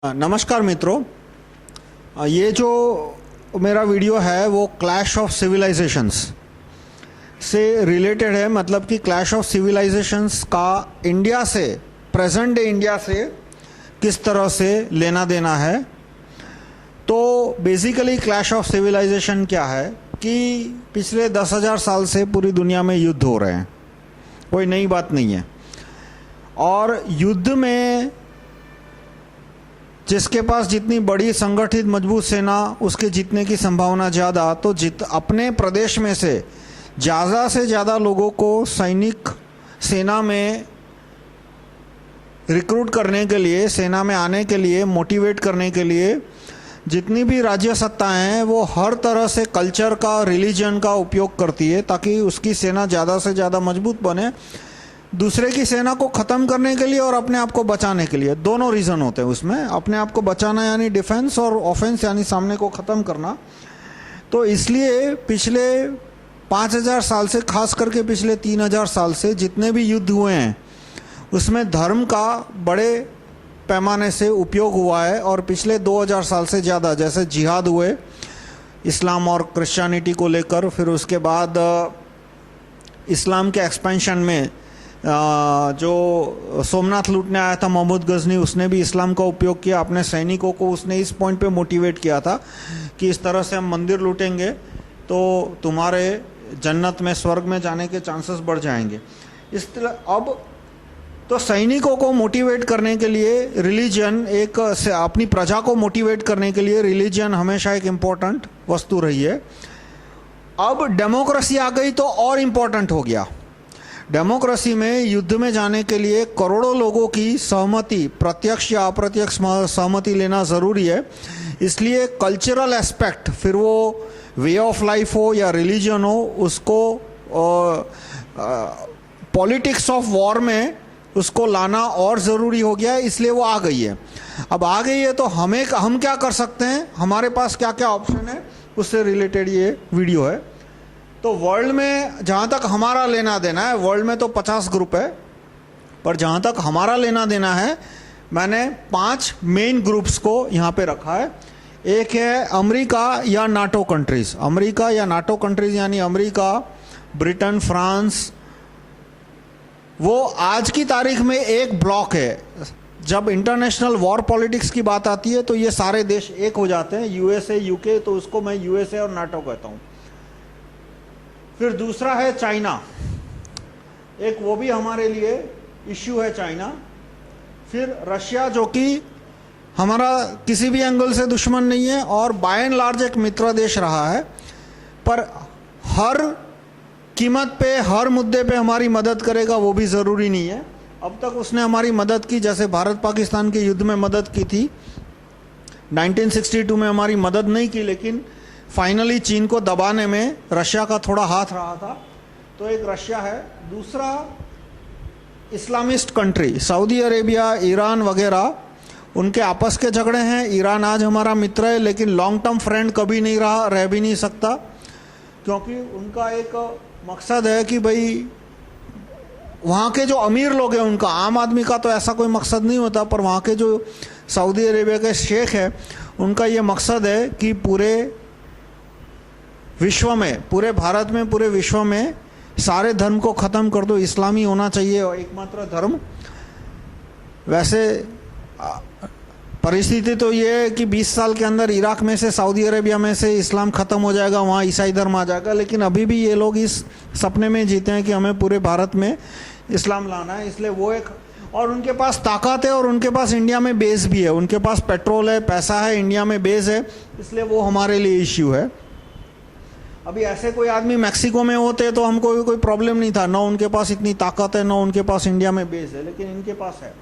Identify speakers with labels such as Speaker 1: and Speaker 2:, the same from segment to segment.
Speaker 1: नमस्कार मित्रों, ये जो मेरा वीडियो है वो क्लैश ऑफ सिविलाइजेशंस से रिलेटेड है। मतलब कि क्लैश ऑफ सिविलाइजेशंस का इंडिया से, प्रेजेंट डे इंडिया से किस तरह से लेना देना है। तो बेसिकली क्लैश ऑफ सिविलाइजेशन क्या है कि पिछले 10,000 साल से पूरी दुनिया में युद्ध हो रहे हैं, कोई नई बात नहीं है। और युद्ध में जिसके पास जितनी बड़ी संगठित मजबूत सेना, उसके जीतने की संभावना ज़्यादा। तो अपने प्रदेश में से ज़्यादा लोगों को सैनिक सेना में रिक्रूट करने के लिए, सेना में आने के लिए, मोटिवेट करने के लिए जितनी भी राज्य सत्ताएं हैं वो हर तरह से कल्चर का, रिलीजन का उपयोग करती है ताकि उसकी सेना ज़्यादा से ज़्यादा मजबूत बने, दूसरे की सेना को ख़त्म करने के लिए और अपने आप को बचाने के लिए। दोनों रीज़न होते हैं उसमें, अपने आप को बचाना यानी डिफेंस, और ऑफेंस यानी सामने को ख़त्म करना। तो इसलिए पिछले 5,000 साल से, खास करके पिछले 3,000 साल से जितने भी युद्ध हुए हैं उसमें धर्म का बड़े पैमाने से उपयोग हुआ है। और पिछले 2,000 साल से ज़्यादा, जैसे जिहाद हुए इस्लाम और क्रिश्चियनिटी को लेकर, फिर उसके बाद इस्लाम के एक्सपेंशन में जो सोमनाथ लूटने आया था मोहम्मद गजनी, उसने भी इस्लाम का उपयोग किया। अपने सैनिकों को उसने इस पॉइंट पे मोटिवेट किया था कि इस तरह से हम मंदिर लूटेंगे तो तुम्हारे जन्नत में, स्वर्ग में जाने के चांसेस बढ़ जाएंगे। इस तरह अब तो सैनिकों को मोटिवेट करने के लिए रिलीजन, एक अपनी प्रजा को मोटिवेट करने के लिए रिलीजन हमेशा एक इम्पोर्टेंट वस्तु रही है। अब डेमोक्रेसी आ गई तो और इम्पोर्टेंट हो गया। डेमोक्रेसी में युद्ध में जाने के लिए करोड़ों लोगों की सहमति, प्रत्यक्ष या अप्रत्यक्ष सहमति लेना ज़रूरी है। इसलिए कल्चरल एस्पेक्ट, फिर वो वे ऑफ लाइफ हो या रिलीजन हो, उसको पॉलिटिक्स ऑफ वॉर में उसको लाना और ज़रूरी हो गया है। इसलिए वो आ गई है। अब आ गई है तो हम क्या कर सकते हैं, हमारे पास क्या क्या ऑप्शन है, उससे रिलेटेड ये वीडियो है। तो वर्ल्ड में जहाँ तक हमारा लेना देना है, वर्ल्ड में तो 50 ग्रुप है, पर जहाँ तक हमारा लेना देना है मैंने 5 मेन ग्रुप्स को यहाँ पे रखा है। एक है अमेरिका या नाटो कंट्रीज़। अमेरिका या नाटो कंट्रीज़ यानी अमेरिका, ब्रिटेन, फ्रांस, वो आज की तारीख में एक ब्लॉक है। जब इंटरनेशनल वॉर पॉलिटिक्स की बात आती है तो ये सारे देश एक हो जाते हैं, यूएसए, यूके, तो उसको मैं यूएसए और नाटो कहता हूँ। फिर दूसरा है चाइना, एक वो भी हमारे लिए इश्यू है, चाइना। फिर रशिया, जो कि हमारा किसी भी एंगल से दुश्मन नहीं है और बाय एंड लार्ज एक मित्र देश रहा है, पर हर कीमत पे, हर मुद्दे पे हमारी मदद करेगा वो भी ज़रूरी नहीं है। अब तक उसने हमारी मदद की, जैसे भारत पाकिस्तान के युद्ध में मदद की थी। 1962 में हमारी मदद नहीं की, लेकिन फाइनली चीन को दबाने में रशिया का थोड़ा हाथ रहा था। तो एक रशिया है। दूसरा Islamist country, Saudi Arabia, Iran वगैरह, उनके आपस के झगड़े हैं। ईरान आज हमारा मित्र है लेकिन लॉन्ग टर्म फ्रेंड कभी नहीं रहा, रह भी नहीं सकता, क्योंकि उनका एक मकसद है कि भाई वहाँ के जो अमीर लोग हैं उनका, आम आदमी का तो ऐसा कोई मकसद नहीं होता, पर वहाँ के जो सऊदी अरेबिया के शेख हैं उनका ये मकसद है कि पूरे विश्व में, पूरे भारत में, पूरे विश्व में सारे धर्म को ख़त्म कर दो, इस्लामी होना चाहिए और एकमात्र धर्म। वैसे परिस्थिति तो ये है कि 20 साल के अंदर इराक में से, सऊदी अरेबिया में से इस्लाम ख़त्म हो जाएगा, वहाँ ईसाई धर्म आ जाएगा। लेकिन अभी भी ये लोग इस सपने में जीते हैं कि हमें पूरे भारत में इस्लाम लाना है। इसलिए वो एक, और उनके पास ताकत है और उनके पास इंडिया में बेस भी है, उनके पास पेट्रोल है, पैसा है, इंडिया में बेस है, इसलिए वो हमारे लिए इश्यू है। अभी ऐसे कोई आदमी मैक्सिको में होते तो हमको भी कोई प्रॉब्लम नहीं था, ना उनके पास इतनी ताकत है, ना उनके पास इंडिया में बेस है, लेकिन इनके पास है।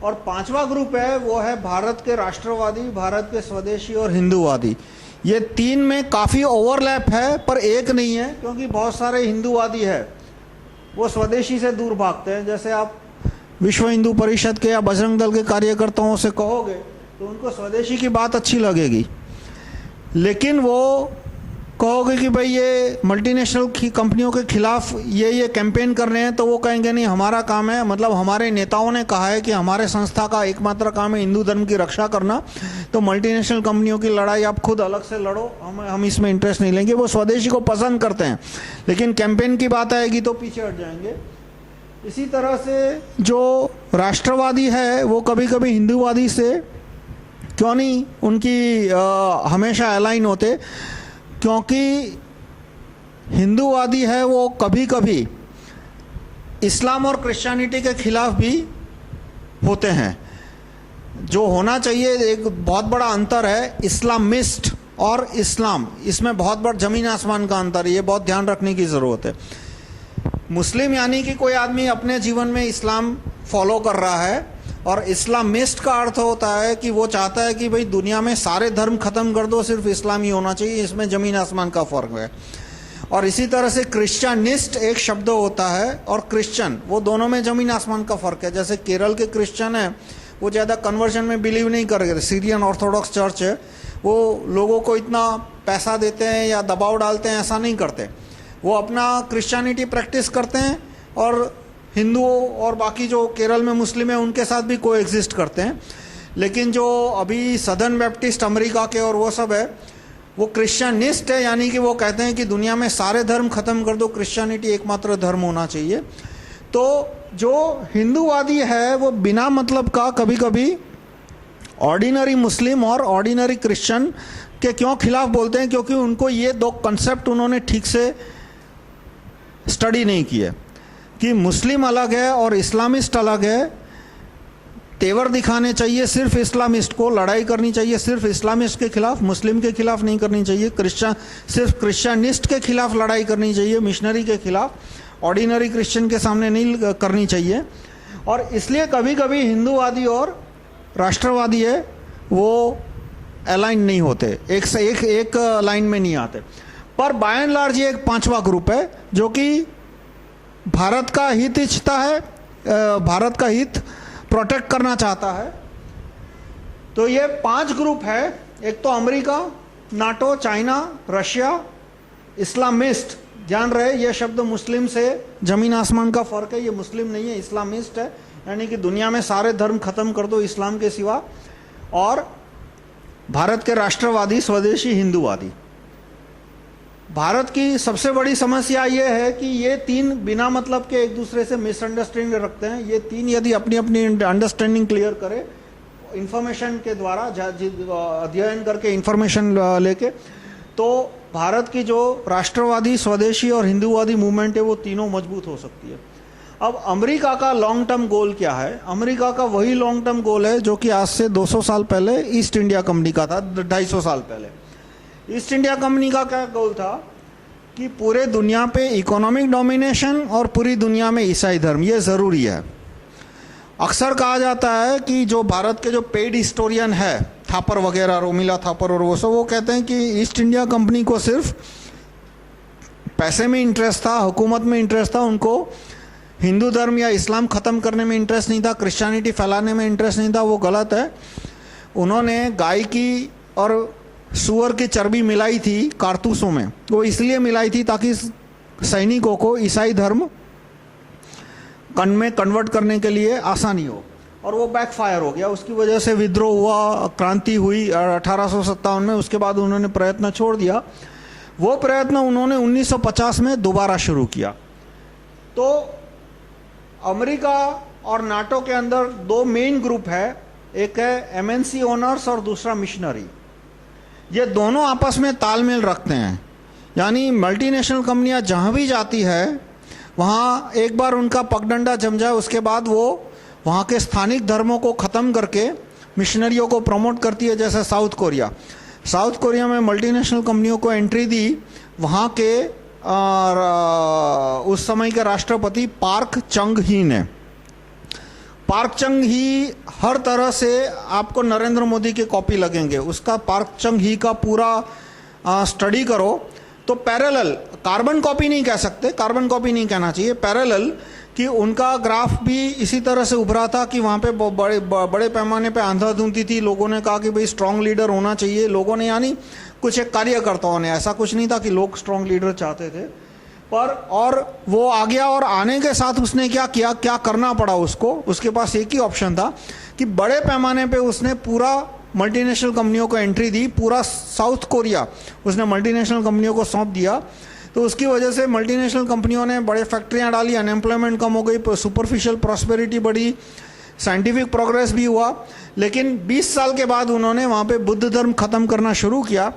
Speaker 1: और 5वां ग्रुप है, वो है भारत के राष्ट्रवादी, भारत के स्वदेशी और हिंदूवादी। ये 3 में काफ़ी ओवरलैप है पर एक नहीं है, क्योंकि बहुत सारे हिंदूवादी है वो स्वदेशी से दूर भागते हैं। जैसे आप विश्व हिंदू परिषद के या बजरंग दल के कार्यकर्ताओं से कहोगे तो उनको स्वदेशी की बात अच्छी लगेगी, लेकिन वो कहोगे कि भाई ये मल्टीनेशनल कंपनियों के खिलाफ ये कैंपेन कर रहे हैं, तो वो कहेंगे नहीं हमारा काम है, मतलब हमारे नेताओं ने कहा है कि हमारे संस्था का एकमात्र काम है हिंदू धर्म की रक्षा करना, तो मल्टीनेशनल कंपनियों की लड़ाई आप खुद अलग से लड़ो, हम इसमें इंटरेस्ट नहीं लेंगे। वो स्वदेशी को पसंद करते हैं, लेकिन कैंपेन की बात आएगी तो पीछे हट जाएंगे। इसी तरह से जो राष्ट्रवादी है वो कभी कभी हिंदूवादी से क्यों नहीं उनकी हमेशा अलाइन होते, क्योंकि हिंदूवादी है वो कभी कभी इस्लाम और क्रिश्चियनिटी के खिलाफ भी होते हैं। जो होना चाहिए, एक बहुत बड़ा अंतर है इस्लामिस्ट और इस्लाम, इसमें बहुत बड़ा जमीन आसमान का अंतर है, ये बहुत ध्यान रखने की ज़रूरत है। मुस्लिम यानी कि कोई आदमी अपने जीवन में इस्लाम फॉलो कर रहा है, और इस्लामिस्ट का अर्थ होता है कि वो चाहता है कि भाई दुनिया में सारे धर्म खत्म कर दो, सिर्फ इस्लाम ही होना चाहिए। इसमें जमीन आसमान का फर्क है। और इसी तरह से क्रिश्चियनिस्ट एक शब्द होता है और क्रिश्चियन, वो दोनों में जमीन आसमान का फर्क है। जैसे केरल के क्रिश्चियन है वो ज़्यादा कन्वर्जन में बिलीव नहीं करेंगे, सीरियन ऑर्थोडॉक्स चर्च है, वो लोगों को इतना पैसा देते हैं या दबाव डालते हैं, ऐसा नहीं करते। वो अपना क्रिश्चियनिटी प्रैक्टिस करते हैं और हिंदुओं और बाकी जो केरल में मुस्लिम है उनके साथ भी को एग्जिस्ट करते हैं। लेकिन जो अभी सदर्न बैप्टिस्ट अमेरिका के और वो सब है, वो क्रिश्चियनिस्ट है, यानी कि वो कहते हैं कि दुनिया में सारे धर्म खत्म कर दो, क्रिश्चियनिटी एकमात्र धर्म होना चाहिए। तो जो हिंदूवादी है वो बिना मतलब का कभी कभी ऑर्डिनरी मुस्लिम और ऑर्डिनरी क्रिश्चियन के क्यों खिलाफ बोलते हैं, क्योंकि उनको ये दो कंसेप्ट उन्होंने ठीक से स्टडी नहीं किए कि मुस्लिम अलग है और इस्लामिस्ट अलग है। तेवर दिखाने चाहिए सिर्फ इस्लामिस्ट को, लड़ाई करनी चाहिए सिर्फ इस्लामिस्ट के खिलाफ, मुस्लिम के खिलाफ नहीं करनी चाहिए। सिर्फ क्रिश्चियनिस्ट के खिलाफ लड़ाई करनी चाहिए, मिशनरी के खिलाफ, ऑर्डिनरी क्रिश्चियन के सामने नहीं करनी चाहिए। और इसलिए कभी कभी हिंदूवादी और राष्ट्रवादी है वो अलाइन नहीं होते, एक से एक लाइन में नहीं आते। पर बाय एंड लार्ज ये एक पांचवा ग्रुप है जो कि भारत का हित इच्छता है, भारत का हित प्रोटेक्ट करना चाहता है। तो ये 5 ग्रुप है। एक तो America, NATO, China, Russia, Islamist. ध्यान रहे ये शब्द मुस्लिम से जमीन आसमान का फर्क है, ये मुस्लिम नहीं है, इस्लामिस्ट है, यानी कि दुनिया में सारे धर्म खत्म कर दो इस्लाम के सिवा। और भारत के राष्ट्रवादी स्वदेशी हिंदूवादी। भारत की सबसे बड़ी समस्या ये है कि ये 3 बिना मतलब के एक दूसरे से मिसअंडरस्टैंडिंग रखते हैं। ये 3 यदि अपनी अपनी अंडरस्टैंडिंग क्लियर करे इंफॉर्मेशन के द्वारा, अध्ययन करके इंफॉर्मेशन लेके, तो भारत की जो राष्ट्रवादी, स्वदेशी और हिंदूवादी मूवमेंट है वो तीनों मजबूत हो सकती है। अब अमेरिका का लॉन्ग टर्म गोल क्या है? अमेरिका का वही लॉन्ग टर्म गोल है जो कि आज से 200 साल पहले ईस्ट इंडिया कंपनी का था, 250 साल पहले। ईस्ट इंडिया कंपनी का क्या गोल था कि पूरे दुनिया पे इकोनॉमिक डोमिनेशन और पूरी दुनिया में ईसाई धर्म, ये ज़रूरी है। अक्सर कहा जाता है कि जो भारत के जो पेड हिस्टोरियन है, थापर वगैरह, रोमिला थापर और वो सब, वो कहते हैं कि ईस्ट इंडिया कंपनी को सिर्फ पैसे में इंटरेस्ट था, हुकूमत में इंटरेस्ट था, उनको हिंदू धर्म या इस्लाम ख़त्म करने में इंटरेस्ट नहीं था, क्रिश्चियनिटी फैलाने में इंटरेस्ट नहीं था। वो गलत है। उन्होंने गाय की और सूअर की चर्बी मिलाई थी कारतूसों में, वो इसलिए मिलाई थी ताकि सैनिकों को ईसाई धर्म में कन्वर्ट करने के लिए आसानी हो, और वो बैकफायर हो गया। उसकी वजह से विद्रोह हुआ, क्रांति हुई 1857 में। उसके बाद उन्होंने प्रयत्न छोड़ दिया। वो प्रयत्न उन्होंने 1950 में दोबारा शुरू किया। तो अमेरिका और नाटो के अंदर 2 मेन ग्रुप है, एक है एमएनसी ओनर्स और दूसरा मिशनरी। ये दोनों आपस में तालमेल रखते हैं, यानी मल्टीनेशनल कंपनियां जहां भी जाती है वहाँ एक बार उनका पगडंडा जम जाए, उसके बाद वो वहाँ के स्थानिक धर्मों को ख़त्म करके मिशनरियों को प्रमोट करती है। जैसे साउथ कोरिया में मल्टीनेशनल कंपनियों को एंट्री दी वहाँ के उस समय के राष्ट्रपति पार्क चंग ही ने। पार्क चंग ही हर तरह से आपको नरेंद्र मोदी के कॉपी लगेंगे, उसका पार्क चंग ही का पूरा स्टडी करो तो पैरेलल, कार्बन कॉपी नहीं कह सकते, कार्बन कॉपी नहीं कहना चाहिए, पैरेलल कि उनका ग्राफ भी इसी तरह से उभरा था कि वहाँ पे बड़े पैमाने पे अंधाधुंधी थी। लोगों ने कहा कि भाई स्ट्रांग लीडर होना चाहिए, लोगों ने यानी कुछ एक कार्यकर्ताओं ने, ऐसा कुछ नहीं था कि लोग स्ट्रांग लीडर चाहते थे। पर और वो आ गया और आने के साथ उसने क्या किया, क्या करना पड़ा उसको, उसके पास एक ही ऑप्शन था कि बड़े पैमाने पे उसने पूरा मल्टीनेशनल कंपनियों को एंट्री दी। पूरा साउथ कोरिया उसने मल्टीनेशनल कंपनियों को सौंप दिया। तो उसकी वजह से मल्टीनेशनल कंपनियों ने बड़े फैक्ट्रियां डाली, अनएम्प्लॉयमेंट कम हो गई, सुपरफिशियल प्रॉस्पेरिटी बढ़ी, साइंटिफिक प्रोग्रेस भी हुआ। लेकिन 20 साल के बाद उन्होंने वहाँ पे बुद्ध धर्म ख़त्म करना शुरू किया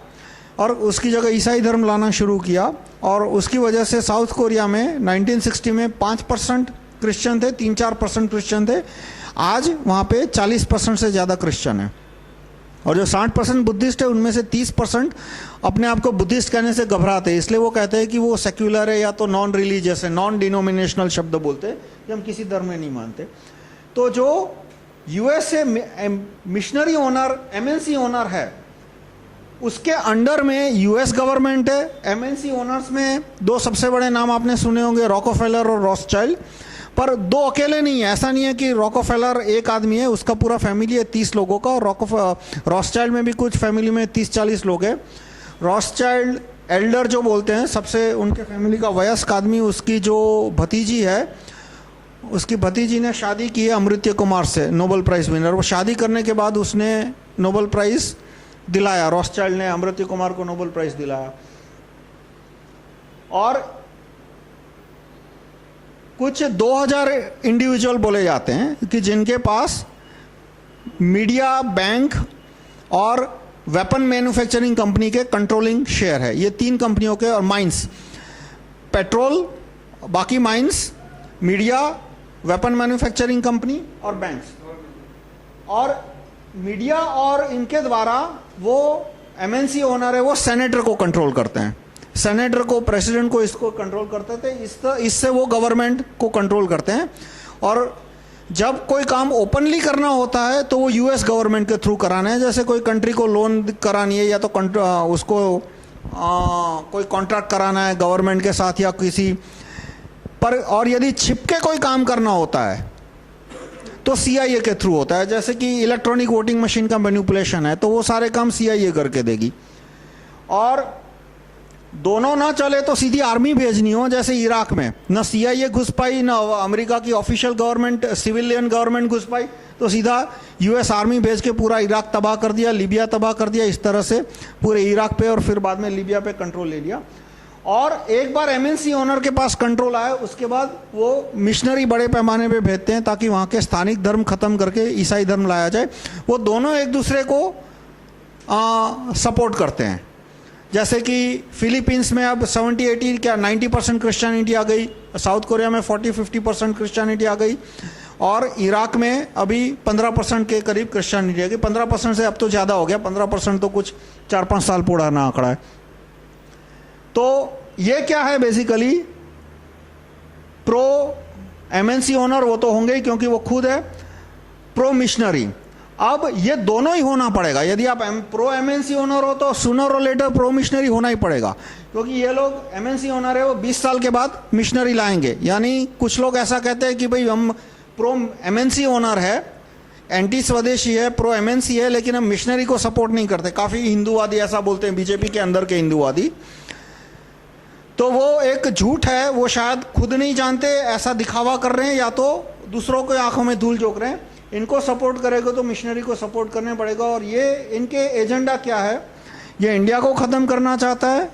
Speaker 1: और उसकी जगह ईसाई धर्म लाना शुरू किया। और उसकी वजह से साउथ कोरिया में 1960 में 5% क्रिश्चियन थे, 3-4% क्रिश्चियन थे। आज वहाँ पे 40% से ज़्यादा क्रिश्चियन है। और जो 60% बुद्धिस्ट है उनमें से 30% अपने आप को बुद्धिस्ट कहने से घबराते हैं, इसलिए वो कहते हैं कि वो सेक्युलर है या तो नॉन रिलीजियस है, नॉन डिनोमिनेशनल शब्द बोलते हैं कि हम किसी धर्म में नहीं मानते। तो जो USA missionary owner, MNC owner है, उसके अंडर में यूएस गवर्नमेंट है। एमएनसी ओनर्स में 2 सबसे बड़े नाम आपने सुने होंगे, रॉकफेलर और रॉथस्चाइल्ड। पर 2 अकेले नहीं है, ऐसा नहीं है कि रॉकफेलर एक आदमी है, उसका पूरा फैमिली है 30 लोगों का। और रॉथस्चाइल्ड में भी कुछ फैमिली में 30-40 लोग हैं। रॉथस्चाइल्ड एल्डर जो बोलते हैं, सबसे उनके फैमिली का वयस्क आदमी, उसकी जो भतीजी है, उसकी भतीजी ने शादी की है अमृत्य कुमार से, नोबेल प्राइज विनर। वो शादी करने के बाद उसने नोबेल प्राइज दिलाया, रॉथस्चाइल्ड ने अमृत्य कुमार को नोबेल प्राइज दिलाया। और कुछ 2000 इंडिविजुअल बोले जाते हैं कि जिनके पास मीडिया, बैंक और वेपन मैन्युफैक्चरिंग कंपनी के कंट्रोलिंग शेयर है। ये 3 कंपनियों के, और माइंस, पेट्रोल, बाकी mines, media, weapon manufacturing company और बैंक्स। और मीडिया और इनके द्वारा वो एमएनसी ओनर है, वो सेनेटर को कंट्रोल करते हैं। सेनेटर को, प्रेसिडेंट को, इसको कंट्रोल करते थे। इससे वो गवर्नमेंट को कंट्रोल करते हैं। और जब कोई काम ओपनली करना होता है तो वो यूएस गवर्नमेंट के थ्रू कराना है। जैसे कोई कंट्री को लोन करानी है या तो उसको कोई कॉन्ट्रैक्ट कराना है गवर्नमेंट के साथ या किसी पर। और यदि छिपके कोई काम करना होता है तो सीआईए के थ्रू होता है। जैसे कि इलेक्ट्रॉनिक वोटिंग मशीन का मैनिपुलेशन है तो वो सारे काम सीआईए करके देगी। और दोनों ना चले तो सीधी आर्मी भेजनी हो, जैसे इराक में न सीआईए घुस पाई, न अमेरिका की ऑफिशियल गवर्नमेंट, सिविलियन गवर्नमेंट घुस पाई, तो सीधा यूएस आर्मी भेज के पूरा इराक तबाह कर दिया, लीबिया तबाह कर दिया। इस तरह से पूरे इराक पे और फिर बाद में लीबिया पे कंट्रोल ले लिया। और एक बार एमएनसी ओनर के पास कंट्रोल आया, उसके बाद वो मिशनरी बड़े पैमाने पे भेजते हैं ताकि वहाँ के स्थानिक धर्म खत्म करके ईसाई धर्म लाया जाए। वो दोनों एक दूसरे को सपोर्ट करते हैं। जैसे कि फिलीपींस में अब 70-80 क्या 90% क्रिश्चियनिटी आ गई, साउथ कोरिया में 40-50% क्रिश्चियनिटी आ गई, और इराक में अभी 15% के करीब क्रिश्चियनिटी आ गई। 15% से अब तो ज़्यादा हो गया, 15% तो कुछ 4-5 साल पुराना आंकड़ा है। तो ये क्या है, बेसिकली प्रो एमएनसी ओनर वो तो होंगे ही क्योंकि वो खुद है, प्रो मिशनरी। अब ये दोनों ही होना पड़ेगा। यदि आप प्रो एमएनसी ओनर हो तो सुनर और लेटर प्रो मिशनरी होना ही पड़ेगा, क्योंकि ये लोग एमएनसी ओनर है, वो 20 साल के बाद मिशनरी लाएंगे। यानी कुछ लोग ऐसा कहते हैं कि भाई हम प्रो एमएनसी ओनर है, एंटी स्वदेशी है, प्रो एमएनसी है, लेकिन हम मिशनरी को सपोर्ट नहीं करते। काफ़ी हिंदूवादी ऐसा बोलते हैं, बीजेपी के अंदर के हिंदूवादी। तो वो एक झूठ है, वो शायद खुद नहीं जानते, ऐसा दिखावा कर रहे हैं या तो दूसरों के आंखों में धूल झोंक रहे हैं। इनको सपोर्ट करेगा तो मिशनरी को सपोर्ट करना पड़ेगा। और ये इनके एजेंडा क्या है, ये इंडिया को ख़त्म करना चाहता है,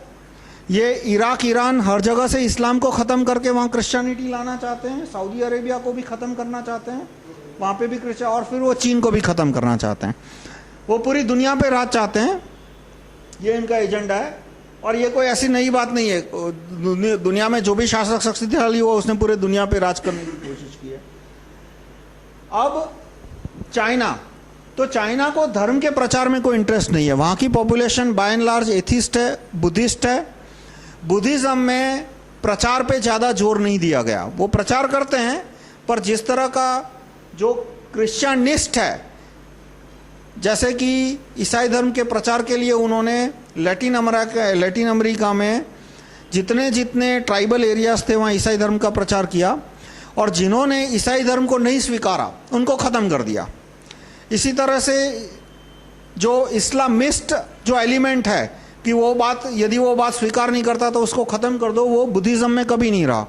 Speaker 1: ये इराक, ईरान, हर जगह से इस्लाम को ख़त्म करके वहाँ क्रिश्चियनिटी लाना चाहते हैं। सऊदी अरेबिया को भी ख़त्म करना चाहते हैं, वहाँ पे भी क्रिश्चियन, और फिर वो चीन को भी ख़त्म करना चाहते हैं। वो पूरी दुनिया पे राज चाहते हैं, ये इनका एजेंडा है। और ये कोई ऐसी नई बात नहीं है, दुनिया में जो भी शासक शक्तिशाली हुआ उसने पूरे दुनिया पे राज करने की कोशिश की है। अब चाइना, तो चाइना को धर्म के प्रचार में कोई इंटरेस्ट नहीं है। वहाँ की population bye and large atheist है, बुद्धिस्ट है। बुद्धिज्म में प्रचार पे ज़्यादा जोर नहीं दिया गया। वो प्रचार करते हैं पर जिस तरह का जो क्रिश्चियनिस्ट है, जैसे कि ईसाई धर्म के प्रचार के लिए उन्होंने लैटिन अमेरिका में जितने जितने ट्राइबल एरियाज थे वहाँ ईसाई धर्म का प्रचार किया। और जिन्होंने ईसाई धर्म को नहीं स्वीकारा उनको ख़त्म कर दिया। इसी तरह से जो इस्लामिस्ट जो एलिमेंट है कि वो बात, यदि वो बात स्वीकार नहीं करता तो उसको ख़त्म कर दो, वो बुद्धिज़्म में कभी नहीं रहा।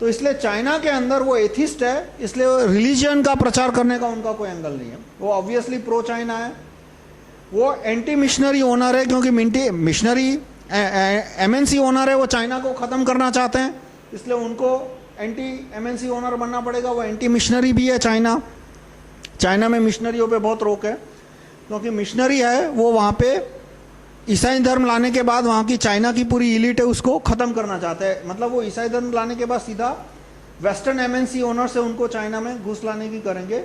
Speaker 1: तो इसलिए चाइना के अंदर वो एथिस्ट है, इसलिए रिलीजन का प्रचार करने का उनका कोई एंगल नहीं है। वो ऑब्वियसली प्रो चाइना है, वो एंटी मिशनरी ओनर है, क्योंकि मिशनरी एमएनसी ओनर है, वो चाइना को ख़त्म करना चाहते हैं, इसलिए उनको एंटी एमएनसी ओनर बनना पड़ेगा। वो एंटी मिशनरी भी है चाइना में मिशनरियों पे बहुत रोक है, क्योंकि मिशनरी है वो वहाँ पे ईसाई धर्म लाने के बाद वहाँ की चाइना की पूरी इलीट है उसको ख़त्म करना चाहते हैं। मतलब वो ईसाई धर्म लाने के बाद सीधा वेस्टर्न एमएनसी ओनर से उनको चाइना में घुस लाने की करेंगे।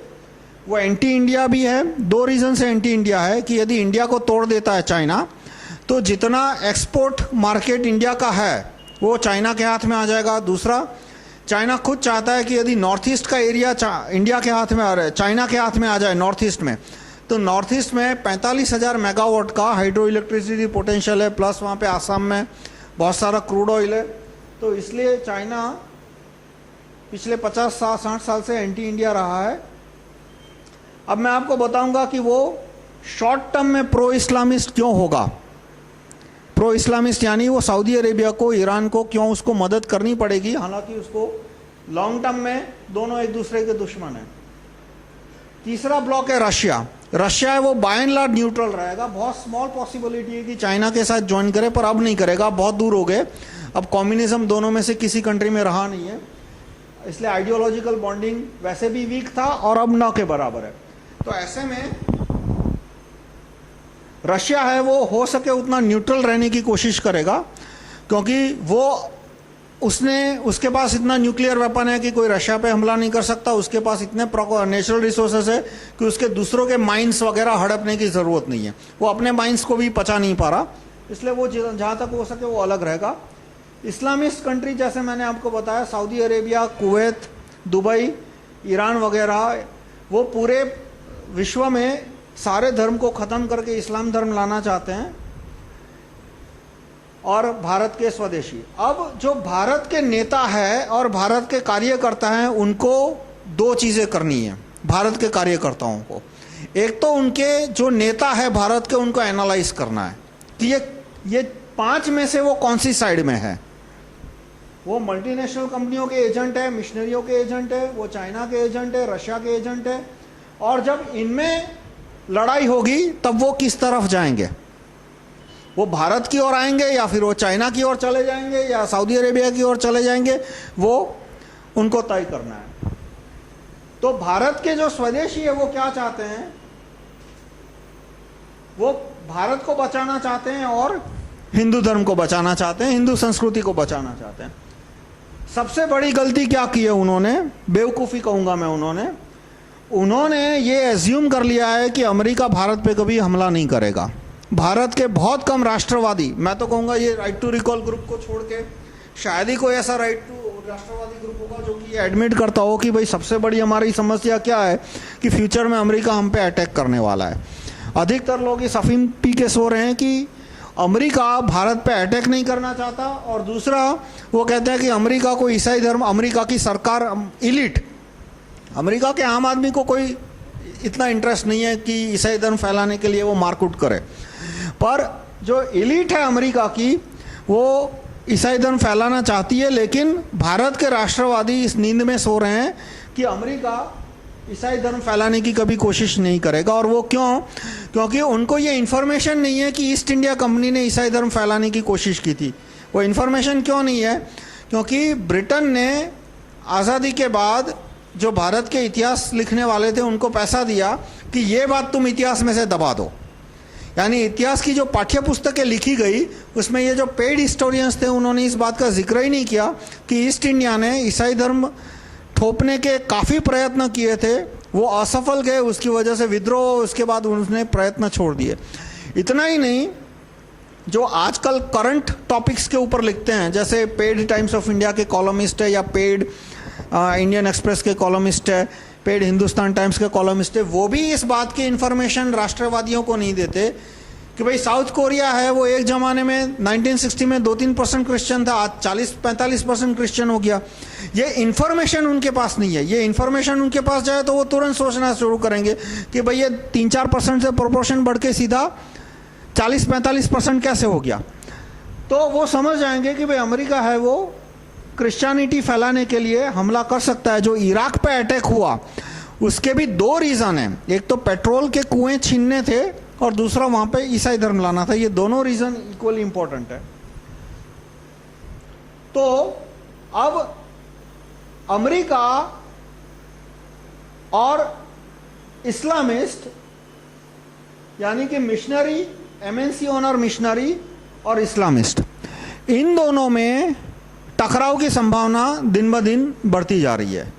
Speaker 1: वो एंटी इंडिया भी है, 2 रीज़न से एंटी इंडिया है कि यदि इंडिया को तोड़ देता है चाइना तो जितना एक्सपोर्ट मार्केट इंडिया का है वो चाइना के हाथ में आ जाएगा। दूसरा, चाइना खुद चाहता है कि यदि नॉर्थ ईस्ट का एरिया इंडिया के हाथ में आ रहा है, चाइना के हाथ में आ जाए नॉर्थ ईस्ट में, तो नॉर्थ ईस्ट में 45,000 मेगावाट का हाइड्रो इलेक्ट्रिसिटी पोटेंशियल है, प्लस वहाँ पे आसाम में बहुत सारा क्रूड ऑयल है। तो इसलिए चाइना पिछले 50-60 साल से एंटी इंडिया रहा है। अब मैं आपको बताऊंगा कि वो शॉर्ट टर्म में प्रो इस्लामिस्ट क्यों होगा। प्रो इस्लामिस्ट यानी वो सऊदी अरेबिया को, ईरान को क्यों उसको मदद करनी पड़ेगी, हालांकि उसको लॉन्ग टर्म में दोनों एक दूसरे के दुश्मन हैं। तीसरा ब्लॉक है रशिया है, वो बाय एंड लार्ज न्यूट्रल रहेगा। बहुत स्मॉल पॉसिबिलिटी है कि चाइना के साथ ज्वाइन करे, पर अब नहीं करेगा, बहुत दूर हो गए। अब कम्युनिज्म दोनों में से किसी कंट्री में रहा नहीं है, इसलिए आइडियोलॉजिकल बॉन्डिंग वैसे भी वीक था और अब न के बराबर है। तो ऐसे में रशिया है वो हो सके उतना न्यूट्रल रहने की कोशिश करेगा, क्योंकि वो उसके पास इतना न्यूक्लियर वेपन है कि कोई रशिया पे हमला नहीं कर सकता। उसके पास इतने नेचुरल रिसोर्सेज है कि उसके दूसरों के माइंस वगैरह हड़पने की ज़रूरत नहीं है। वो अपने माइंस को भी पचा नहीं पा रहा, इसलिए वो जहाँ तक हो सके वो अलग रहेगा। इस्लामिस्ट कंट्री जैसे मैंने आपको बताया, Saudi Arabia, Kuwait, Dubai, Iran वगैरह, वो पूरे विश्व में सारे धर्म को ख़त्म करके इस्लाम धर्म लाना चाहते हैं, और भारत के स्वदेशी। अब जो भारत के नेता है और भारत के कार्यकर्ता हैं, उनको 2 चीज़ें करनी है भारत के कार्यकर्ताओं को। एक तो उनके जो नेता है भारत के, उनको एनालाइज करना है कि ये 5 में से वो कौन सी साइड में है। वो मल्टीनेशनल कंपनियों के एजेंट है, मिशनरियों के एजेंट है, वो चाइना के एजेंट है, रशिया के एजेंट है, और जब इनमें लड़ाई होगी तब वो किस तरफ जाएंगे। वो भारत की ओर आएंगे या फिर वो चाइना की ओर चले जाएंगे या सऊदी अरेबिया की ओर चले जाएंगे, वो उनको तय करना है। तो भारत के जो स्वदेशी है वो क्या चाहते हैं, वो भारत को बचाना चाहते हैं और हिंदू धर्म को बचाना चाहते हैं, हिंदू संस्कृति को बचाना चाहते हैं। सबसे बड़ी गलती क्या की है उन्होंने, बेवकूफ़ी कहूँगा मैं, उन्होंने ये एज्यूम कर लिया है कि अमेरिका भारत पे कभी हमला नहीं करेगा। भारत के बहुत कम राष्ट्रवादी, मैं तो कहूँगा ये राइट टू रिकॉल ग्रुप को छोड़ के शायद ही कोई ऐसा राइट टू राष्ट्रवादी ग्रुप होगा जो कि एडमिट करता हो कि भाई सबसे बड़ी हमारी समस्या क्या है कि फ्यूचर में अमेरिका हम पे अटैक करने वाला है। अधिकतर लोग इस अफीम पी के सो रहे हैं कि अमेरिका भारत पे अटैक नहीं करना चाहता, और दूसरा वो कहते हैं कि अमेरिका को ईसाई धर्म, अमेरिका की सरकार, इलीट, अमेरिका के आम आदमी को कोई इतना इंटरेस्ट नहीं है कि ईसाई धर्म फैलाने के लिए वो मार्कआउट करे, पर जो इलीट है अमेरिका की वो ईसाई धर्म फैलाना चाहती है। लेकिन भारत के राष्ट्रवादी इस नींद में सो रहे हैं कि अमेरिका ईसाई धर्म फैलाने की कभी कोशिश नहीं करेगा। और वो क्यों, क्योंकि उनको ये इन्फॉर्मेशन नहीं है कि ईस्ट इंडिया कंपनी ने ईसाई धर्म फैलाने की कोशिश की थी। वो इन्फॉर्मेशन क्यों नहीं है, क्योंकि ब्रिटेन ने आज़ादी के बाद जो भारत के इतिहास लिखने वाले थे उनको पैसा दिया कि ये बात तुम इतिहास में से दबा दो। यानी इतिहास की जो पाठ्य पुस्तकें लिखी गई उसमें ये जो पेड हिस्टोरियंस थे उन्होंने इस बात का जिक्र ही नहीं किया कि ईस्ट इंडिया ने ईसाई धर्म थोपने के काफ़ी प्रयत्न किए थे, वो असफल गए, उसकी वजह से विद्रोह, उसके बाद उन्होंने प्रयत्न छोड़ दिए। इतना ही नहीं, जो आजकल करंट टॉपिक्स के ऊपर लिखते हैं, जैसे पेड टाइम्स ऑफ इंडिया के कॉलमिस्ट है या पेड इंडियन एक्सप्रेस के कॉलमिस्ट है, पेड हिंदुस्तान टाइम्स के कॉलमिस्ट है, वो भी इस बात की इन्फॉर्मेशन राष्ट्रवादियों को नहीं देते कि भाई साउथ कोरिया है वो एक जमाने में 1960 में 2-3% क्रिश्चियन था, आज 40-45% क्रिश्चियन हो गया। ये इंफॉर्मेशन उनके पास नहीं है। ये इंफॉर्मेशन उनके पास जाए तो वो तुरंत सोचना शुरू करेंगे कि भाई ये 3-4% से प्रोपोर्शन बढ़ के सीधा 40-45% कैसे हो गया। तो वो समझ जाएंगे कि भाई अमेरिका है वो क्रिश्चियनिटी फैलाने के लिए हमला कर सकता है। जो इराक पे अटैक हुआ उसके भी 2 रीज़न हैं, एक तो पेट्रोल के कुएं छीनने थे और दूसरा वहां पे ईसाई धर्म लाना था। ये दोनों रीज़न इक्वली इंपॉर्टेंट है। तो अब अमेरिका और इस्लामिस्ट यानी कि मिशनरी, एमएनसी ओनर मिशनरी और इस्लामिस्ट, इन दोनों में टकराव की संभावना दिन ब दिन बढ़ती जा रही है।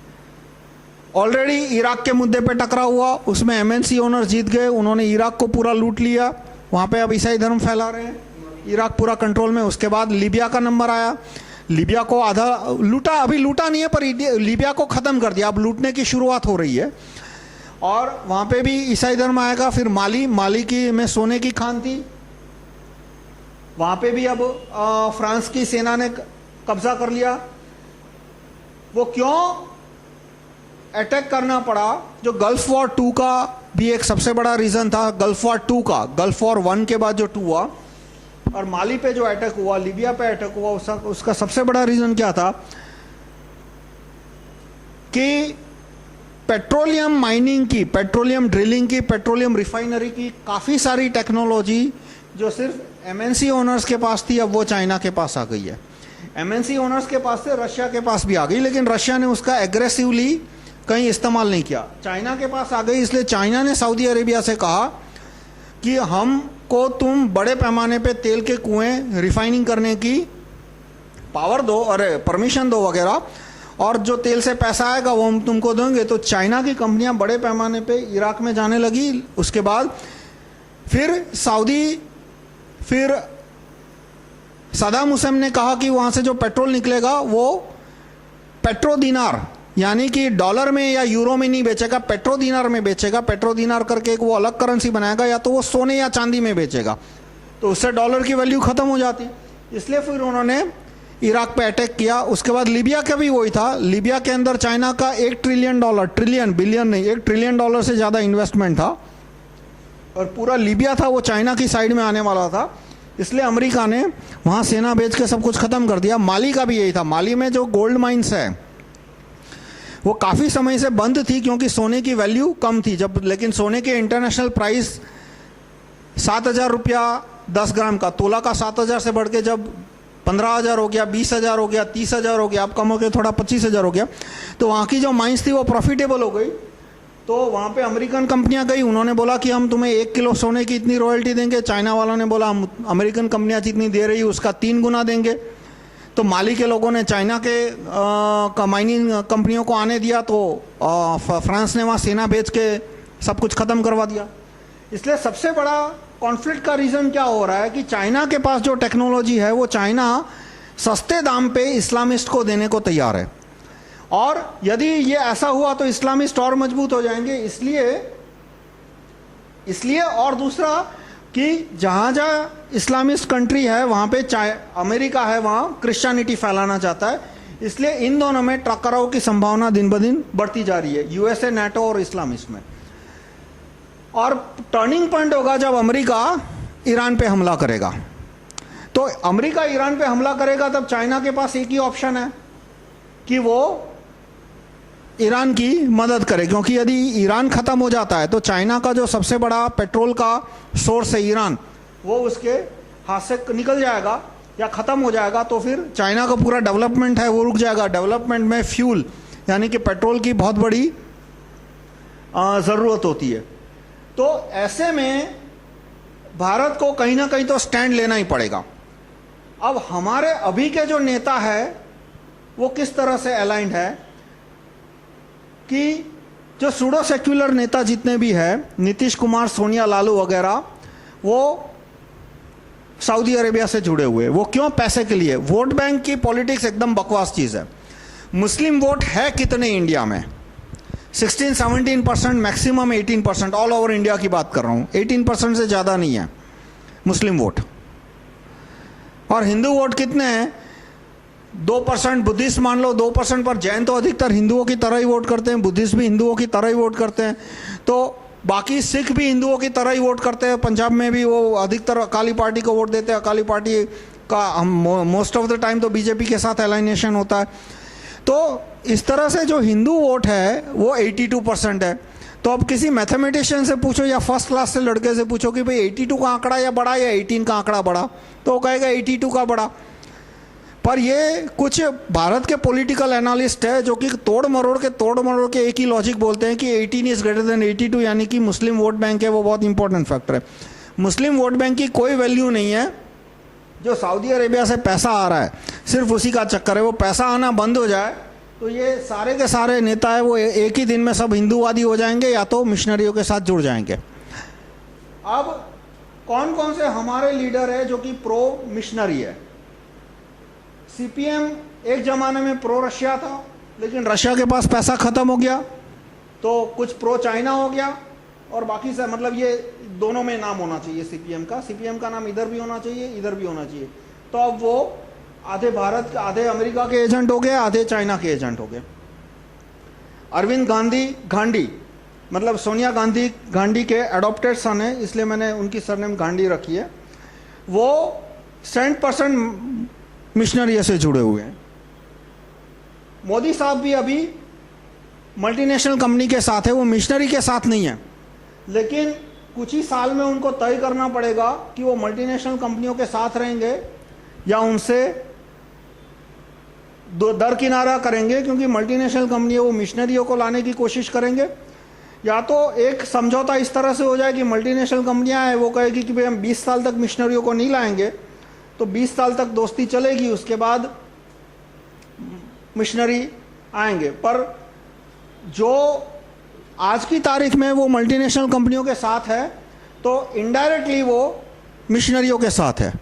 Speaker 1: ऑलरेडी इराक के मुद्दे पे टकराव हुआ, उसमें एमएनसी ओनर जीत गए, उन्होंने इराक को पूरा लूट लिया, वहाँ पे अब ईसाई धर्म फैला रहे हैं, इराक पूरा कंट्रोल में। उसके बाद लीबिया का नंबर आया, लीबिया को आधा लूटा, अभी लूटा नहीं है पर लीबिया को ख़त्म कर दिया, अब लूटने की शुरुआत हो रही है। और वहाँ पे भी ईसाई धर्म आएगा। फिर माली की में सोने की खान थी, वहाँ पे भी अब फ्रांस की सेना ने कब्जा कर लिया। वो क्यों अटैक करना पड़ा? जो गल्फ वॉर 2 का भी एक सबसे बड़ा रीज़न था, गल्फ वॉर 2 का, गल्फ वॉर 1 के बाद जो 2 हुआ और माली पे जो अटैक हुआ, लीबिया पे अटैक हुआ, उसका सबसे बड़ा रीज़न क्या था कि पेट्रोलियम माइनिंग की, पेट्रोलियम ड्रिलिंग की, पेट्रोलियम रिफाइनरी की काफ़ी सारी टेक्नोलॉजी जो सिर्फ एमएनसी ओनर्स के पास थी, अब वो चाइना के पास आ गई है। एमएनसी ओनर्स के पास से रशिया के पास भी आ गई, लेकिन रशिया ने उसका एग्रेसिवली कहीं इस्तेमाल नहीं किया, चाइना के पास आ गई। इसलिए चाइना ने सऊदी अरेबिया से कहा कि हमको तुम बड़े पैमाने पे तेल के कुएं रिफाइनिंग करने की पावर दो और परमिशन दो वगैरह, और जो तेल से पैसा आएगा वो हम तुमको देंगे। तो चाइना की कंपनियां बड़े पैमाने पे इराक में जाने लगी। उसके बाद फिर सदाम हुसैन ने कहा कि वहाँ से जो पेट्रोल निकलेगा वो पेट्रो दिनार यानी कि डॉलर में या यूरो में नहीं बेचेगा, पेट्रो दिनार में बेचेगा। पेट्रो दिनार करके एक वो अलग करेंसी बनाएगा, या तो वो सोने या चांदी में बेचेगा, तो उससे डॉलर की वैल्यू ख़त्म हो जाती। इसलिए फिर उन्होंने इराक पे अटैक किया। उसके बाद लीबिया का भी वही था। लीबिया के अंदर चाइना का $1 ट्रिलियन, बिलियन नहीं, $1 ट्रिलियन से ज़्यादा इन्वेस्टमेंट था और पूरा लीबिया था वो चाइना की साइड में आने वाला था। इसलिए अमेरिका ने वहाँ सेना भेज के सब कुछ ख़त्म कर दिया। माली का भी यही था। माली में जो गोल्ड माइंस है वो काफ़ी समय से बंद थी क्योंकि सोने की वैल्यू कम थी जब, लेकिन सोने के इंटरनेशनल प्राइस 7,000 रुपया 10 ग्राम का, तोला का 7,000 से बढ़ के जब 15,000 हो गया, 20,000 हो गया, 30,000 हो गया, अब कम हो गया थोड़ा 25,000 हो गया, तो वहाँ की जो माइंस थी वो प्रॉफिटेबल हो गई। तो वहाँ पे अमेरिकन कंपनियाँ गई, उन्होंने बोला कि हम तुम्हें 1 किलो सोने की इतनी रॉयल्टी देंगे। चाइना वालों ने बोला हम अमेरिकन कंपनियाँ जितनी दे रही उसका 3 गुना देंगे। तो माली के लोगों ने चाइना के माइनिंग कंपनियों को आने दिया, तो फ्रांस ने वहाँ सेना भेज के सब कुछ ख़त्म करवा दिया। इसलिए सबसे बड़ा कॉन्फ्लिक्ट का रीज़न क्या हो रहा है कि चाइना के पास जो टेक्नोलॉजी है वो चाइना सस्ते दाम पे इस्लामिस्ट को देने को तैयार है, और यदि ये ऐसा हुआ तो इस्लामिस्ट और मजबूत हो जाएंगे। इसलिए और दूसरा कि जहाँ जहाँ इस्लामिस्ट कंट्री है वहाँ पे अमेरिका है, वहाँ क्रिश्चियनिटी फैलाना चाहता है। इसलिए इन दोनों में टकराव की संभावना दिन ब दिन बढ़ती जा रही है, यूएसए, नाटो और इस्लामिस्ट में। और टर्निंग पॉइंट होगा जब अमेरिका ईरान पे हमला करेगा। तो अमेरिका ईरान पे हमला करेगा तब चाइना के पास एक ही ऑप्शन है कि वो ईरान की मदद करे, क्योंकि यदि ईरान ख़त्म हो जाता है तो चाइना का जो सबसे बड़ा पेट्रोल का सोर्स है ईरान, वो उसके हाथ से निकल जाएगा या ख़त्म हो जाएगा। तो फिर चाइना का पूरा डेवलपमेंट है वो रुक जाएगा। डेवलपमेंट में फ्यूल यानी कि पेट्रोल की बहुत बड़ी ज़रूरत होती है। तो ऐसे में भारत को कहीं ना कहीं तो स्टैंड लेना ही पड़ेगा। अब हमारे अभी के जो नेता है वो किस तरह से अलाइंड है कि जो सूडो सेक्युलर नेता जितने भी हैं, नीतीश कुमार, सोनिया, लालू वगैरह, वो सऊदी अरेबिया से जुड़े हुए। वो क्यों? पैसे के लिए। वोट बैंक की पॉलिटिक्स एकदम बकवास चीज़ है। मुस्लिम वोट है कितने इंडिया में? 16-17%, मैक्सिमम 18%। ऑल ओवर इंडिया की बात कर रहा हूँ, 18% से ज़्यादा नहीं है। मुस्लिम वोट। और हिंदू वोट कितने हैं? 2%। बुद्धिस्ट मान लो 2%, पर जैन तो अधिकतर हिंदुओं की तरह ही वोट करते हैं, बुद्धिस्ट भी हिंदुओं की तरह ही वोट करते हैं, तो बाकी सिख भी हिंदुओं की तरह ही वोट करते हैं। पंजाब में भी वो अधिकतर अकाली पार्टी को वोट देते हैं। अकाली पार्टी का मोस्ट ऑफ द टाइम तो बीजेपी के साथ अलाइनेशन होता है। तो इस तरह से जो हिंदू वोट है वो 82% है। तो अब किसी मैथमेटिशियन से पूछो या फर्स्ट क्लास से लड़के से पूछो कि भाई 82 का आंकड़ा या बड़ा या 18 का आंकड़ा बड़ा, तो वो कहेगा 82 का बड़ा। पर ये कुछ भारत के पॉलिटिकल एनालिस्ट है जो कि तोड़ मरोड़ के एक ही लॉजिक बोलते हैं कि 18 इज ग्रेटर देन 82, यानी कि मुस्लिम वोट बैंक है वो बहुत इंपॉर्टेंट फैक्टर है। मुस्लिम वोट बैंक की कोई वैल्यू नहीं है। जो सऊदी अरेबिया से पैसा आ रहा है सिर्फ उसी का चक्कर है। वो पैसा आना बंद हो जाए तो ये सारे के सारे नेता है वो एक ही दिन में सब हिंदूवादी हो जाएंगे या तो मिशनरियों के साथ जुड़ जाएंगे। अब कौन कौन से हमारे लीडर है जो कि प्रो मिशनरी है? सीपीएम एक जमाने में प्रो रशिया था, लेकिन रशिया के पास पैसा खत्म हो गया तो कुछ प्रो चाइना हो गया, और बाकी से मतलब ये दोनों में नाम होना चाहिए सीपीएम का नाम इधर भी होना चाहिए इधर भी होना चाहिए। तो अब वो आधे भारत के आधे अमेरिका के एजेंट हो गए, आधे चाइना के एजेंट हो गए। अरविंद गांधी मतलब सोनिया गांधी के एडॉप्टेड सन है, इसलिए मैंने उनकी सरनेम गांधी रखी है। वो 100% मिशनरी से जुड़े हुए हैं। मोदी साहब भी अभी मल्टीनेशनल कंपनी के साथ है, वो मिशनरी के साथ नहीं है, लेकिन कुछ ही साल में उनको तय करना पड़ेगा कि वो मल्टीनेशनल कंपनियों के साथ रहेंगे या उनसे दरकिनारा करेंगे, क्योंकि मल्टीनेशनल कंपनी वो मिशनरियों को लाने की कोशिश करेंगे। या तो एक समझौता इस तरह से हो जाए कि मल्टीनेशनल कंपनियां हैं वो कहेगी कि भाई हम 20 साल तक मिशनरियों को नहीं लाएंगे, तो 20 साल तक दोस्ती चलेगी, उसके बाद मिशनरी आएंगे। पर जो आज की तारीख में वो मल्टीनेशनल कंपनियों के साथ है तो इनडायरेक्टली वो मिशनरियों के साथ है,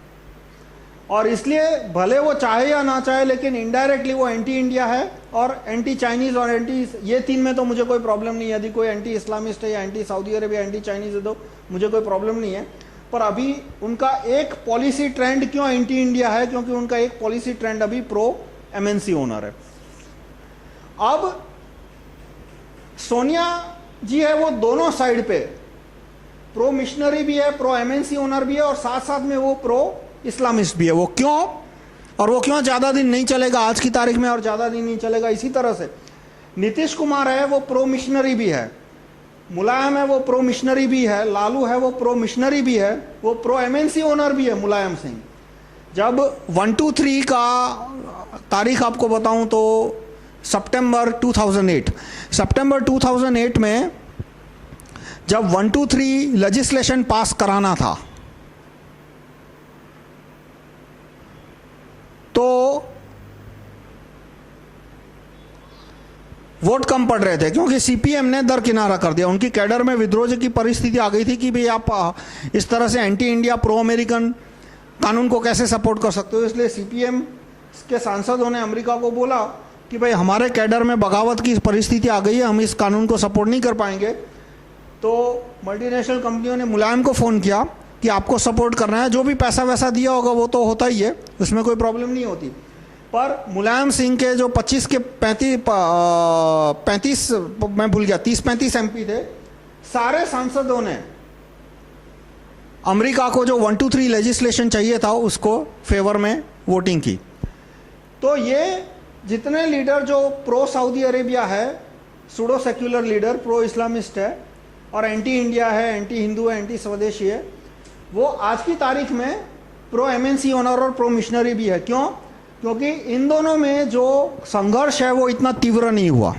Speaker 1: और इसलिए भले वो चाहे या ना चाहे लेकिन इनडायरेक्टली वो एंटी इंडिया है और एंटी चाइनीज और एंटी, ये तीन में तो मुझे कोई प्रॉब्लम नहीं है। यदि कोई एंटी इस्लामिस्ट है या anti Saudi Arabia anti Chinese है तो मुझे कोई प्रॉब्लम नहीं है। पर अभी उनका एक पॉलिसी ट्रेंड क्यों एंटी इंडिया है? क्योंकि उनका एक पॉलिसी ट्रेंड अभी प्रो एमएनसी ओनर है। अब सोनिया जी है वो दोनों साइड पे प्रो मिशनरी भी है, प्रो एमएनसी ओनर भी है, और साथ साथ में वो प्रो इस्लामिस्ट भी है। वो क्यों, और वो क्यों ज्यादा दिन नहीं चलेगा आज की तारीख में और ज्यादा दिन नहीं चलेगा? इसी तरह से नीतीश कुमार है वो प्रो मिशनरी भी है, मुलायम है वो प्रो मिशनरी भी है, लालू है वो प्रो मिशनरी भी है, वो प्रो एमएनसी ओनर भी है मुलायम सिंह। जब 1, 2, 3 का तारीख आपको बताऊं तो सितंबर 2008 में जब 1, 2, 3 लेजिस्लेशन पास कराना था तो वोट कम पड़ रहे थे, क्योंकि सीपीएम ने दरकिनारा कर दिया। उनकी कैडर में विद्रोह की परिस्थिति आ गई थी कि भाई आप इस तरह से एंटी इंडिया प्रो अमेरिकन कानून को कैसे सपोर्ट कर सकते हो। इसलिए सीपीएम के सांसदों ने अमेरिका को बोला कि भाई हमारे कैडर में बगावत की परिस्थिति आ गई है, हम इस कानून को सपोर्ट नहीं कर पाएंगे। तो मल्टीनेशनल कंपनियों ने मुलायम को फ़ोन किया कि आपको सपोर्ट करना है, जो भी पैसा वैसा दिया होगा वो तो होता ही है, उसमें कोई प्रॉब्लम नहीं होती। पर मुलायम सिंह के जो 25 के 35 मैं भूल गया 30-35 एमपी थे, सारे सांसदों ने अमेरिका को जो 1, 2, 3 लेजिस्लेशन चाहिए था उसको फेवर में वोटिंग की। तो ये जितने लीडर जो प्रो सऊदी अरेबिया है, pseudo secular leader, pro Islamist है और एंटी इंडिया है, एंटी हिंदू है, एंटी स्वदेशी है, वो आज की तारीख में प्रो एमएनसी ओनर और प्रो मिशनरी भी है। क्यों? क्योंकि इन दोनों में जो संघर्ष है वो इतना तीव्र नहीं हुआ,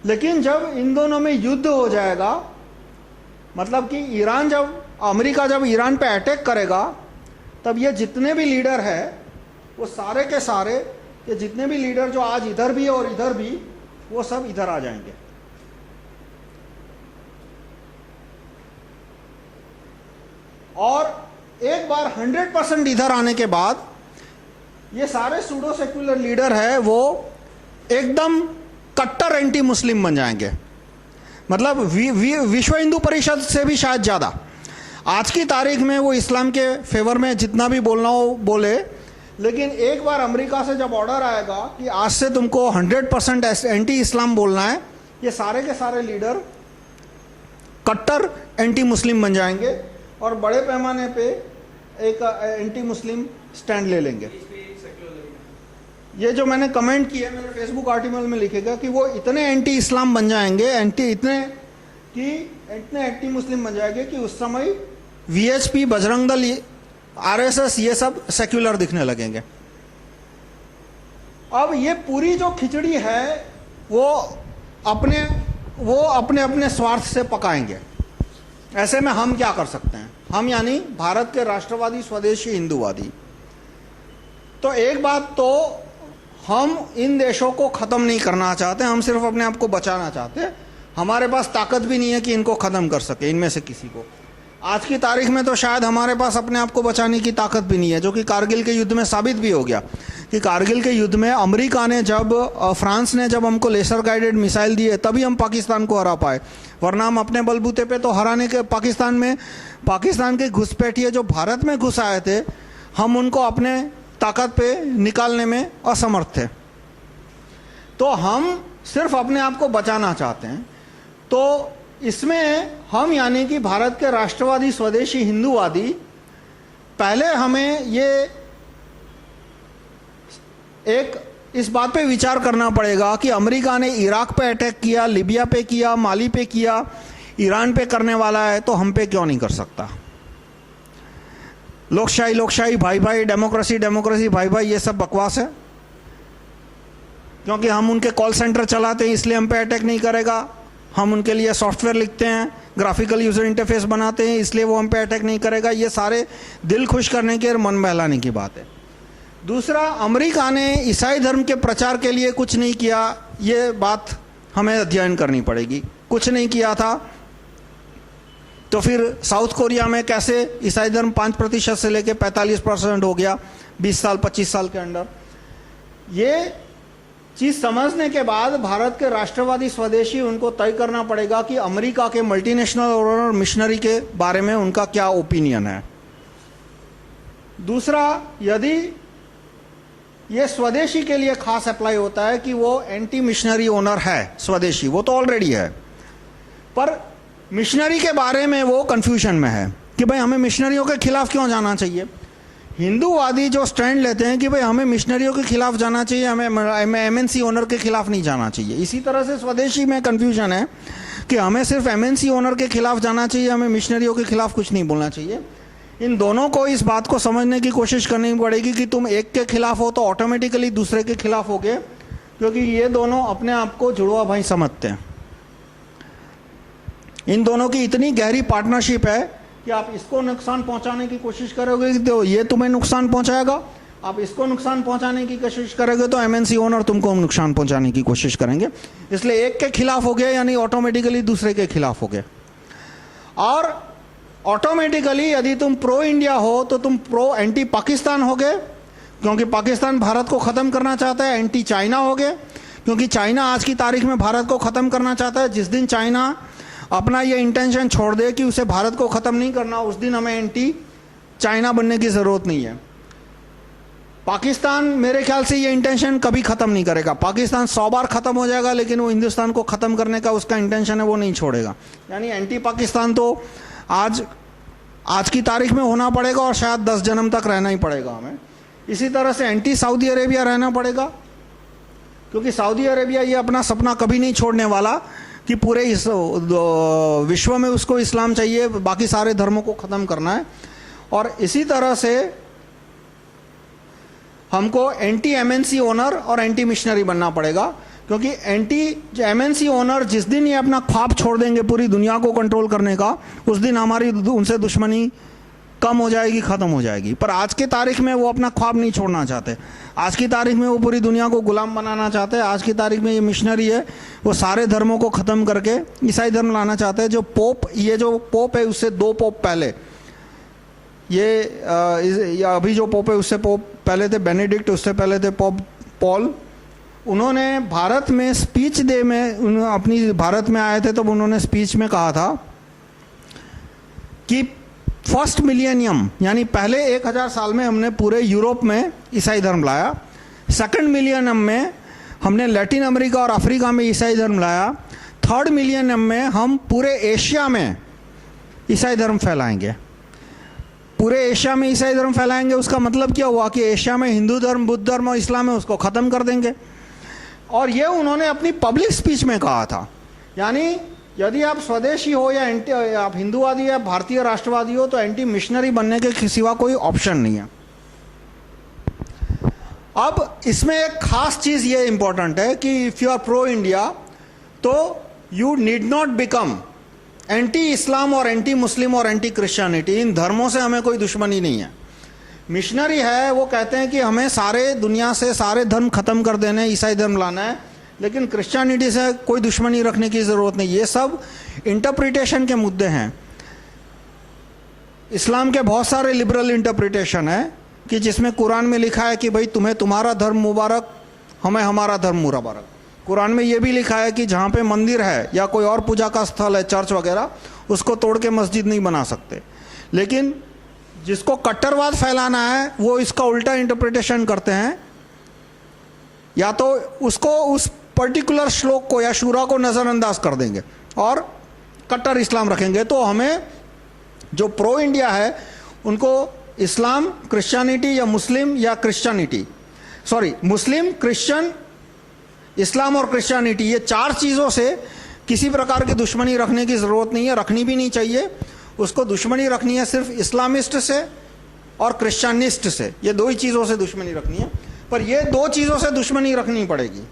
Speaker 1: लेकिन जब इन दोनों में युद्ध हो जाएगा, मतलब कि अमेरिका जब ईरान पे अटैक करेगा, तब ये जितने भी लीडर है वो सारे के सारे, ये जितने भी लीडर जो आज इधर भी और इधर भी, वो सब इधर आ जाएंगे। और एक बार 100% इधर आने के बाद ये सारे सूडो सेक्युलर लीडर है वो एकदम कट्टर एंटी मुस्लिम बन जाएंगे, मतलब विश्व हिंदू परिषद से भी शायद ज्यादा। आज की तारीख में वो इस्लाम के फेवर में जितना भी बोलना हो बोले, लेकिन एक बार अमेरिका से जब ऑर्डर आएगा कि आज से तुमको 100% एंटी इस्लाम बोलना है, ये सारे के सारे लीडर कट्टर एंटी मुस्लिम बन जाएंगे और बड़े पैमाने पे एक एंटी मुस्लिम स्टैंड ले लेंगे। ये जो मैंने कमेंट किया मेरे फेसबुक आर्टिकल में लिखेगा कि वो इतने एंटी इस्लाम बन जाएंगे, इतने एंटी मुस्लिम बन जाएंगे कि उस समय वीएचपी, बजरंग दल, आरएसएस ये सब सेक्युलर दिखने लगेंगे। अब ये पूरी जो खिचड़ी है वो अपने अपने स्वार्थ से पकाएंगे। ऐसे में हम क्या कर सकते हैं? हम यानी भारत के राष्ट्रवादी, स्वदेशी, हिंदूवादी। तो एक बात तो हम इन देशों को खत्म नहीं करना चाहते, हम सिर्फ अपने आप को बचाना चाहते हैं। हमारे पास ताकत भी नहीं है कि इनको खत्म कर सके, इनमें से किसी को। आज की तारीख में तो शायद हमारे पास अपने आप को बचाने की ताकत भी नहीं है, जो कि कारगिल के युद्ध में साबित भी हो गया कि कारगिल के युद्ध में अमेरिका ने फ्रांस ने जब हमको लेसर गाइडेड मिसाइल दिए तभी हम पाकिस्तान को हरा पाए, वरना हम अपने बलबूते पे तो हराने के पाकिस्तान के घुसपैठिए जो भारत में घुस आए थे, हम उनको अपने ताकत पे निकालने में असमर्थ थे। तो हम सिर्फ अपने आप को बचाना चाहते हैं। तो इसमें हम यानी कि भारत के राष्ट्रवादी, स्वदेशी, हिंदूवादी, पहले हमें ये इस बात पे विचार करना पड़ेगा कि अमेरिका ने इराक पे अटैक किया, लीबिया पे किया, माली पे किया, ईरान पे करने वाला है, तो हम पे क्यों नहीं कर सकता? लोकशाही भाई भाई, डेमोक्रेसी भाई भाई, ये सब बकवास है। क्योंकि हम उनके कॉल सेंटर चलाते हैं इसलिए हम पे अटैक नहीं करेगा, हम उनके लिए सॉफ्टवेयर लिखते हैं, ग्राफिकल यूजर इंटरफेस बनाते हैं इसलिए वो हम पे अटैक नहीं करेगा। ये सारे दिल खुश करने के और मन बहलाने की बात है। दूसरा, अमेरिका ने ईसाई धर्म के प्रचार के लिए कुछ नहीं किया, ये बात हमें अध्ययन करनी पड़ेगी। कुछ नहीं किया था तो फिर साउथ कोरिया में कैसे ईसाई धर्म 5% से लेकर 45% हो गया 20 साल 25 साल के अंदर? ये चीज समझने के बाद भारत के राष्ट्रवादी, स्वदेशी, उनको तय करना पड़ेगा कि अमेरिका के मल्टीनेशनल और मिशनरी के बारे में उनका क्या ओपिनियन है। दूसरा, यदि ये स्वदेशी के लिए खास अप्लाई होता है कि वो एंटी मिशनरी ओनर है, स्वदेशी वो तो ऑलरेडी है, पर मिशनरी के बारे में वो कंफ्यूजन में है कि भाई हमें मिशनरियों के खिलाफ क्यों जाना चाहिए। हिंदूवादी जो स्टैंड लेते हैं कि भाई हमें मिशनरियों के खिलाफ जाना चाहिए, हमें एमएनसी ओनर के खिलाफ नहीं जाना चाहिए। इसी तरह से स्वदेशी में कंफ्यूजन है कि हमें सिर्फ एमएनसी ओनर के खिलाफ जाना चाहिए, हमें मिशनरियों के खिलाफ कुछ नहीं बोलना चाहिए। इन दोनों को इस बात को समझने की कोशिश करनी पड़ेगी कि तुम एक के खिलाफ हो तो ऑटोमेटिकली दूसरे के खिलाफ होगे, क्योंकि ये दोनों अपने आप को जुड़वा भाई समझते हैं। इन दोनों की इतनी गहरी पार्टनरशिप है कि आप इसको नुकसान पहुंचाने की कोशिश करोगे तो ये तुम्हें नुकसान पहुंचाएगा, आप इसको नुकसान पहुंचाने की कोशिश करोगे तो एमएनसी ओनर तुमको नुकसान पहुंचाने की कोशिश करेंगे। इसलिए एक के खिलाफ हो गए यानी ऑटोमेटिकली दूसरे के खिलाफ हो गए। और ऑटोमेटिकली यदि तुम प्रो इंडिया हो तो तुम प्रो एंटी पाकिस्तान हो गए, क्योंकि पाकिस्तान भारत को ख़त्म करना चाहता है। एंटी चाइना हो गए, क्योंकि चाइना आज की तारीख में भारत को ख़त्म करना चाहता है। जिस दिन चाइना अपना ये इंटेंशन छोड़ दे कि उसे भारत को ख़त्म नहीं करना, उस दिन हमें एंटी चाइना बनने की ज़रूरत नहीं है। पाकिस्तान मेरे ख्याल से ये इंटेंशन कभी ख़त्म नहीं करेगा। पाकिस्तान 100 बार ख़त्म हो जाएगा लेकिन वो हिंदुस्तान को ख़त्म करने का उसका इंटेंशन है, वो नहीं छोड़ेगा। यानी एंटी पाकिस्तान तो आज की तारीख में होना पड़ेगा और शायद 10 जन्म तक रहना ही पड़ेगा हमें। इसी तरह से एंटी सऊदी अरेबिया रहना पड़ेगा, क्योंकि सऊदी अरेबिया ये अपना सपना कभी नहीं छोड़ने वाला कि पूरे इस विश्व में उसको इस्लाम चाहिए, बाकी सारे धर्मों को ख़त्म करना है। और इसी तरह से हमको एंटी एमएनसी ओनर और एंटी मिशनरी बनना पड़ेगा, क्योंकि एंटी एमएनसी ओनर जिस दिन ये अपना ख्वाब छोड़ देंगे पूरी दुनिया को कंट्रोल करने का, उस दिन हमारी उनसे दुश्मनी कम हो जाएगी, ख़त्म हो जाएगी। पर आज की तारीख में वो अपना ख्वाब नहीं छोड़ना चाहते। आज की तारीख में वो पूरी दुनिया को गुलाम बनाना चाहते हैं। आज की तारीख में ये मिशनरी है, वो सारे धर्मों को ख़त्म करके ईसाई धर्म लाना चाहते हैं। जो पोप है उससे 2 पोप पहले, ये अभी जो पोप है उससे पोप पहले थे बेनेडिक्ट, उससे पहले थे पोप पॉल। उन्होंने भारत में स्पीच दे में अपनी भारत में आए थे, तब उन्होंने स्पीच में कहा था कि फर्स्ट मिलियनियम यानी पहले 1000 साल में हमने पूरे यूरोप में ईसाई धर्म लाया। सेकंड मिलियनियम में हमने लैटिन अमेरिका और अफ्रीका में ईसाई धर्म लाया। थर्ड मिलियनियम में हम पूरे एशिया में ईसाई धर्म फैलाएंगे। पूरे एशिया में ईसाई धर्म फैलाएंगे, उसका मतलब क्या हुआ कि एशिया में हिंदू धर्म, बुद्ध धर्म और इस्लाम है उसको ख़त्म कर देंगे। और ये उन्होंने अपनी पब्लिक स्पीच में कहा था। यानी यदि आप स्वदेशी हो या आप हिंदूवादी या भारतीय राष्ट्रवादी हो तो एंटी मिशनरी बनने के सिवा कोई ऑप्शन नहीं है। अब इसमें एक खास चीज़ ये इंपॉर्टेंट है कि if you are pro India तो you need not become anti Islam और एंटी मुस्लिम और एंटी क्रिश्चियनिटी। इन धर्मों से हमें कोई दुश्मनी नहीं है। मिशनरी है वो कहते हैं कि हमें सारे दुनिया से सारे धर्म खत्म कर देने, ईसाई धर्म लाना है, लेकिन क्रिश्चियनिटी से कोई दुश्मनी रखने की ज़रूरत नहीं। ये सब इंटरप्रिटेशन के मुद्दे हैं। इस्लाम के बहुत सारे लिबरल इंटरप्रिटेशन है कि जिसमें कुरान में लिखा है कि भाई तुम्हें तुम्हारा धर्म मुबारक, हमें हमारा धर्म मुबारक। कुरान में ये भी लिखा है कि जहाँ पे मंदिर है या कोई और पूजा का स्थल है, चर्च वगैरह, उसको तोड़ के मस्जिद नहीं बना सकते। लेकिन जिसको कट्टरवाद फैलाना है वो इसका उल्टा इंटरप्रिटेशन करते हैं, या तो उसको उस पर्टिकुलर श्लोक को या शूरा को नज़रअंदाज कर देंगे और कट्टर इस्लाम रखेंगे। तो हमें जो प्रो इंडिया है उनको इस्लाम, क्रिश्चियनिटी या मुस्लिम या क्रिश्चियनिटी, सॉरी मुस्लिम, क्रिश्चियन, इस्लाम और क्रिश्चियनिटी, ये चार चीज़ों से किसी प्रकार की दुश्मनी रखने की ज़रूरत नहीं है, रखनी भी नहीं चाहिए। उसको दुश्मनी रखनी है सिर्फ इस्लामिस्ट से और क्रिश्चियनिस्ट से, ये दो ही चीज़ों से दुश्मनी रखनी है। पर ये दो चीज़ों से दुश्मनी रखनी पड़ेगी।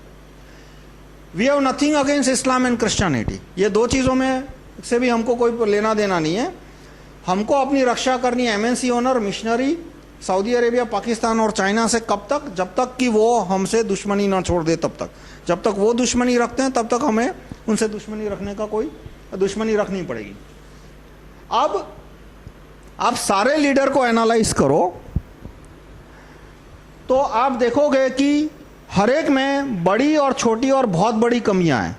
Speaker 1: We have nothing against Islam and Christianity, ये दो चीज़ों में से भी हमको कोई लेना देना नहीं है। हमको अपनी रक्षा करनी है MNC owner, missionary, Saudi Arabia, Pakistan और चाइना से कब तक? जब तक कि वो हमसे दुश्मनी ना छोड़ दे तब तक। जब तक वो दुश्मनी रखते हैं तब तक हमें उनसे दुश्मनी रखने का कोई दुश्मनी रखनी पड़ेगी। अब आप सारे लीडर को एनालाइज करो तो आप देखोगे कि हर एक में बड़ी और छोटी और बहुत बड़ी कमियां हैं।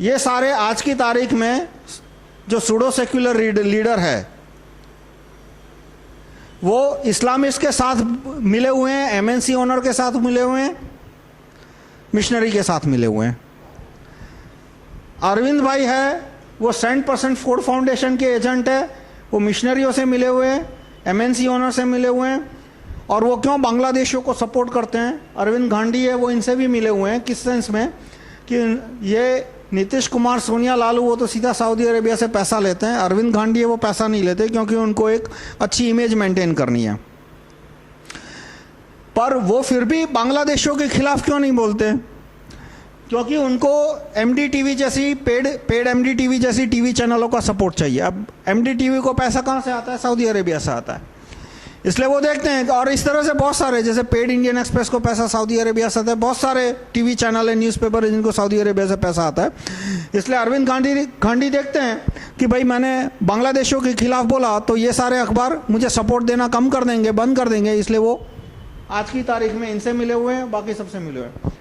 Speaker 1: ये सारे आज की तारीख में जो सूडो सेक्युलर लीडर है वो इस्लामिस्ट के साथ मिले हुए हैं, एमएनसी ओनर के साथ मिले हुए हैं, मिशनरी के साथ मिले हुए हैं। अरविंद भाई है वो सेंट% फोर्ड फाउंडेशन के एजेंट है, वो मिशनरियों से मिले हुए हैं, एमएनसी ओनर से मिले हुए हैं। और वो क्यों बांग्लादेशियों को सपोर्ट करते हैं? अरविंद गांधी है वो इनसे भी मिले हुए हैं। किस सेंस में कि ये नीतीश कुमार, सोनिया लालू वो तो सीधा सऊदी अरेबिया से पैसा लेते हैं। अरविंद गांधी है वो पैसा नहीं लेते क्योंकि उनको एक अच्छी इमेज मेंटेन करनी है। पर वो फिर भी बांग्लादेशियों के खिलाफ क्यों नहीं बोलते? क्योंकि उनको MDTV जैसी पेड MDTV जैसी टीवी चैनलों का सपोर्ट चाहिए। अब MDTV को पैसा कहाँ से आता है? सऊदी अरेबिया से आता है, इसलिए वो देखते हैं। और इस तरह से बहुत सारे, जैसे पेड इंडियन एक्सप्रेस को पैसा सऊदी अरेबिया से आता है, बहुत सारे टीवी चैनल है, न्यूज़पेपर है जिनको सऊदी अरेबिया से पैसा आता है। इसलिए अरविंद गांधी देखते हैं कि भाई मैंने बांग्लादेशियों के खिलाफ बोला तो ये सारे अखबार मुझे सपोर्ट देना कम कर देंगे, बंद कर देंगे, इसलिए वो आज की तारीख में इनसे मिले हुए हैं, बाकी सबसे मिले हुए हैं।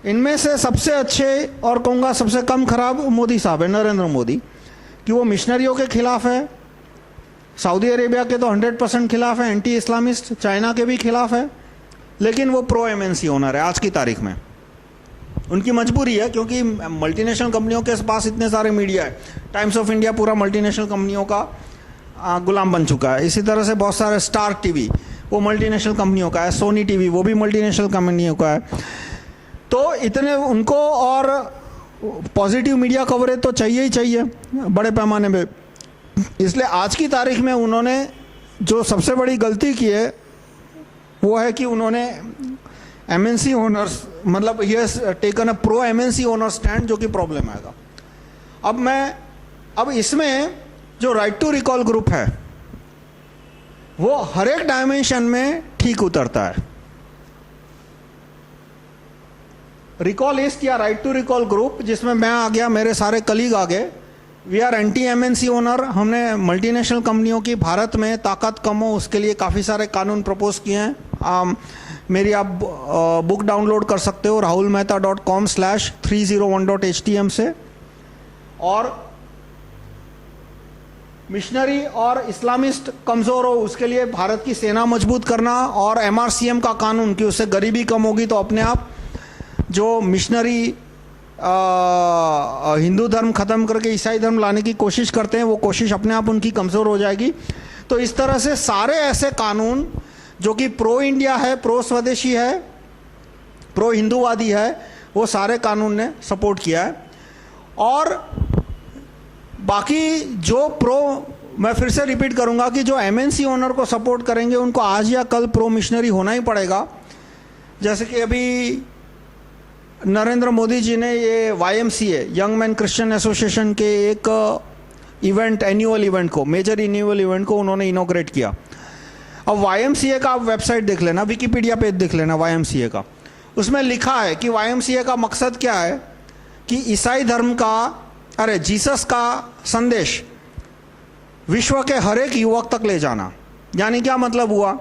Speaker 1: इनमें से सबसे अच्छे और कहूँगा सबसे कम खराब मोदी साहब है, नरेंद्र मोदी, कि वो मिशनरियों के खिलाफ है, सऊदी अरेबिया के तो 100% खिलाफ है, एंटी इस्लामिस्ट, चाइना के भी खिलाफ है, लेकिन वो प्रो एमएनसी ओनर है आज की तारीख में। उनकी मजबूरी है क्योंकि मल्टीनेशनल कंपनियों के पास इतने सारे मीडिया है। टाइम्स ऑफ इंडिया पूरा मल्टीनेशनल कंपनियों का गुलाम बन चुका है। इसी तरह से बहुत सारे स्टार टीवी वो मल्टीनेशनल कंपनियों का है, सोनी टीवी वो भी मल्टीनेशनल कंपनियों का है। तो इतने उनको और पॉजिटिव मीडिया कवरेज तो चाहिए ही चाहिए बड़े पैमाने पे। इसलिए आज की तारीख में उन्होंने जो सबसे बड़ी गलती की है वो है कि उन्होंने एमएनसी ओनर्स, मतलब he has taken a pro MNC owner stand, जो कि प्रॉब्लम आएगा। अब इसमें जो राइट टू रिकॉल ग्रुप है वो हर एक डायमेंशन में ठीक उतरता है। रिकॉल लिस्ट या राइट टू रिकॉल ग्रुप, जिसमें मैं आ गया, मेरे सारे कलीग आ गए। We are anti MNC owner. हमने मल्टीनेशनल कंपनियों की भारत में ताकत कम हो उसके लिए काफ़ी सारे कानून प्रपोज किए हैं। मेरी आप बुक डाउनलोड कर सकते हो rahulmehta.com/301.htm से। और मिशनरी और इस्लामिस्ट कमज़ोर हो उसके लिए भारत की सेना मजबूत करना और MRCM का कानून कि उससे गरीबी कम होगी तो अपने आप जो मिशनरी हिंदू धर्म ख़त्म करके ईसाई धर्म लाने की कोशिश करते हैं वो कोशिश अपने आप उनकी कमज़ोर हो जाएगी। तो इस तरह से सारे ऐसे कानून जो कि प्रो इंडिया है, प्रो स्वदेशी है, प्रो हिंदूवादी है, वो सारे कानून ने सपोर्ट किया है। और बाकी जो मैं फिर से रिपीट करूंगा कि जो MNC ओनर को सपोर्ट करेंगे उनको आज या कल प्रो मिशनरी होना ही पड़ेगा। जैसे कि अभी नरेंद्र मोदी जी ने ये YMCA young man Christian association के एक इवेंट, एनुअल इवेंट को, मेजर एनुअल इवेंट को उन्होंने इनॉग्रेट किया। अब YMCA का आप वेबसाइट देख लेना, विकिपीडिया पेज देख लेना YMCA का, उसमें लिखा है कि YMCA का मकसद क्या है कि ईसाई धर्म का, जीसस का संदेश विश्व के हर एक युवक तक ले जाना। यानी क्या मतलब हुआ,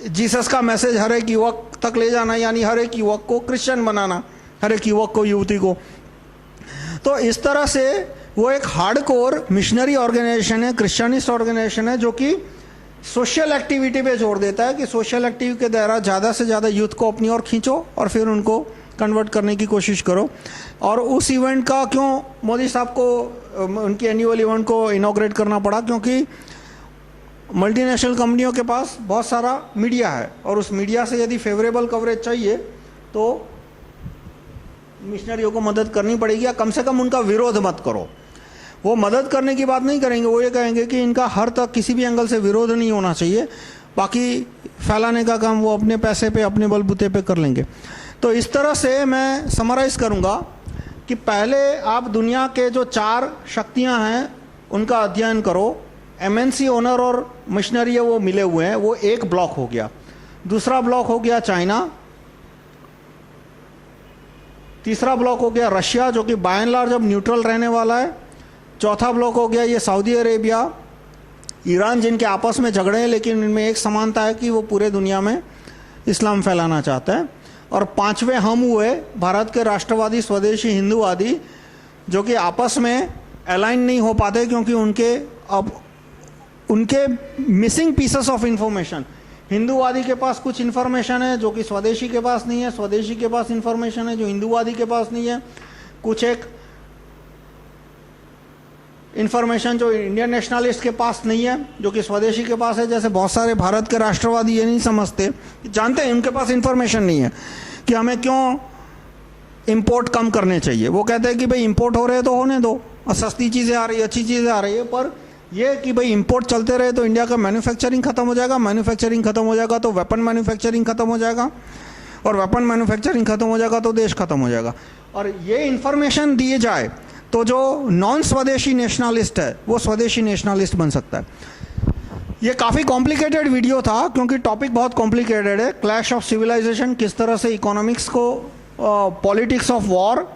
Speaker 1: जीसस का मैसेज हर एक युवक तक ले जाना, यानी हर एक युवक को क्रिश्चियन बनाना, हर एक युवक को, युवती को। तो इस तरह से वो एक हार्डकोर मिशनरी ऑर्गेनाइजेशन है, क्रिश्चियनिस्ट ऑर्गेनाइजेशन है, जो कि सोशल एक्टिविटी पे जोर देता है कि सोशल एक्टिविटी के द्वारा ज़्यादा से ज़्यादा यूथ को अपनी ओर खींचो और फिर उनको कन्वर्ट करने की कोशिश करो। और उस इवेंट का क्यों मोदी साहब को उनकी एनुअल इवेंट को इनॉग्रेट करना पड़ा, क्योंकि मल्टीनेशनल कंपनियों के पास बहुत सारा मीडिया है और उस मीडिया से यदि फेवरेबल कवरेज चाहिए तो मिशनरियों को मदद करनी पड़ेगी, या कम से कम उनका विरोध मत करो। वो मदद करने की बात नहीं करेंगे, वो ये कहेंगे कि इनका हर तक किसी भी एंगल से विरोध नहीं होना चाहिए, बाकी फैलाने का काम वो अपने पैसे पे, अपने बलबूते पे कर लेंगे। तो इस तरह से मैं समराइज़ करूँगा कि पहले आप दुनिया के जो 4 शक्तियाँ हैं उनका अध्ययन करो। MNC ओनर और मिशनरी है वो मिले हुए हैं, वो एक ब्लॉक हो गया। दूसरा ब्लॉक हो गया चाइना, तीसरा ब्लॉक हो गया रशिया जो कि बाय एंड लार्ज अब न्यूट्रल रहने वाला है। चौथा ब्लॉक हो गया ये सऊदी अरेबिया, ईरान, जिनके आपस में झगड़े हैं लेकिन इनमें एक समानता है कि वो पूरे दुनिया में इस्लाम फैलाना चाहता है। और 5वें हम हुए भारत के राष्ट्रवादी स्वदेशी हिंदूवादी, जो कि आपस में अलाइन नहीं हो पाते क्योंकि उनके मिसिंग पीसेस ऑफ इंफॉर्मेशन, हिंदूवादी के पास कुछ इंफॉर्मेशन है जो कि स्वदेशी के पास नहीं है, स्वदेशी के पास इंफॉर्मेशन है जो हिंदूवादी के पास नहीं है, कुछ एक इंफॉर्मेशन जो इंडियन नेशनलिस्ट के पास नहीं है जो कि स्वदेशी के पास है। जैसे बहुत सारे भारत के राष्ट्रवादी ये नहीं समझते, जानते हैं उनके पास इंफॉर्मेशन नहीं है कि हमें क्यों इंपोर्ट कम करने चाहिए। वो कहते हैं कि भाई इंपोर्ट हो रहे हैं तो होने दो, और सस्ती चीज़ें आ रही है, अच्छी चीज़ें आ रही है, पर ये कि भाई इंपोर्ट चलते रहे तो इंडिया का मैन्युफैक्चरिंग खत्म हो जाएगा, मैन्युफैक्चरिंग खत्म हो जाएगा तो वेपन मैन्युफैक्चरिंग खत्म हो जाएगा, और वेपन मैन्युफैक्चरिंग खत्म हो जाएगा तो देश खत्म हो जाएगा। और ये इंफॉर्मेशन दिए जाए तो जो नॉन स्वदेशी नेशनलिस्ट है वो स्वदेशी नेशनलिस्ट बन सकता है। ये काफ़ी कॉम्प्लिकेटेड वीडियो था क्योंकि टॉपिक बहुत कॉम्प्लिकेटेड है। क्लैश ऑफ सिविलाइजेशन, किस तरह से इकोनॉमिक्स को, पॉलिटिक्स ऑफ वॉर,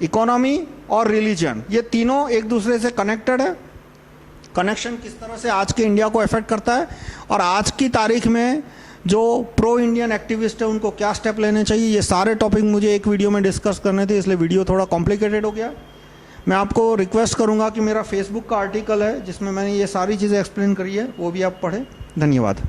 Speaker 1: इकोनॉमी और रिलीजन, ये तीनों एक दूसरे से कनेक्टेड है। कनेक्शन किस तरह से आज के इंडिया को अफेक्ट करता है और आज की तारीख में जो प्रो इंडियन एक्टिविस्ट है उनको क्या स्टेप लेने चाहिए, ये सारे टॉपिक मुझे एक वीडियो में डिस्कस करने थे, इसलिए वीडियो थोड़ा कॉम्प्लिकेटेड हो गया। मैं आपको रिक्वेस्ट करूंगा कि मेरा फेसबुक का आर्टिकल है जिसमें मैंने ये सारी चीज़ें एक्सप्लेन करी है, वो भी आप पढ़ें। धन्यवाद।